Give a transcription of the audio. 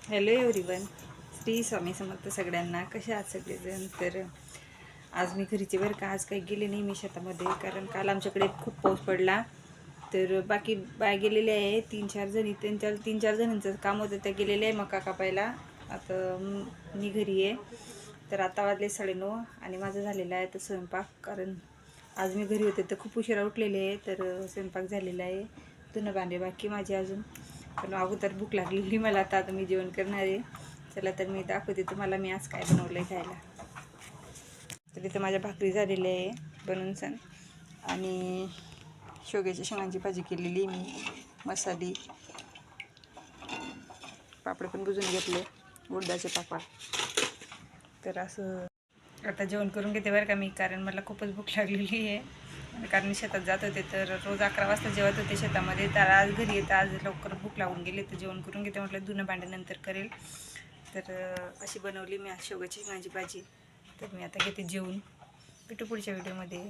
Hello everyone, Shri Swami Samarth सगळ्यांना. कसे आहात सगळेजण? तर आज मी घरीचे बरं का. आज काही गेले नाही मी शेतामध्ये, कारण काल आमच्याकडे खूप पाऊस पडला. तर बाकी बाय गेलेले आहे 3-4 जणी. तीन चार जणांचं काम होतं, त्या गेलेले आहे मका कापायला. आता मी घरी आहे. तर आता वाजले 9:30 आणि माझं झालेलं आहे तर स्वयंपाक. कारण आज मी घरी होते तर खूप उशिरा उठलेले आहे, तर स्वयंपाक झालेला आहे. धुणं भांडे बाकी माझे अजून. पण अगोदर भूक लागलेली मला. आता मी जेवण करणार आहे. चला तर मी दाखवते तुम्हाला मी आज काय बनवलं आहे खायला. तर इथं माझ्या भाकरी झालेल्या आहे बनवून सण, आणि शेवग्याच्या शेंगांची भाजी केलेली मी मसाली. पापड पण बुजून घेतले, उडदाचे पापड. तर असं आता जेवण करून घेते बरं का मी, कारण मला खूपच भूक लागलेली आहे. कारण मी शेतात जात होते, तर रोज 11 वाजता जेवत होते शेतामध्ये. तर आज घरी येतं, आज लवकर भूक लागून गेली, तर जेवण करून घेते. म्हटलं धुणं भांड्यानंतर करेल. तर अशी बनवली मी आज शेवग्याची शेंगांची भाजी. तर मी आता घेते जेवून. भेटू पुढच्या व्हिडिओमध्ये.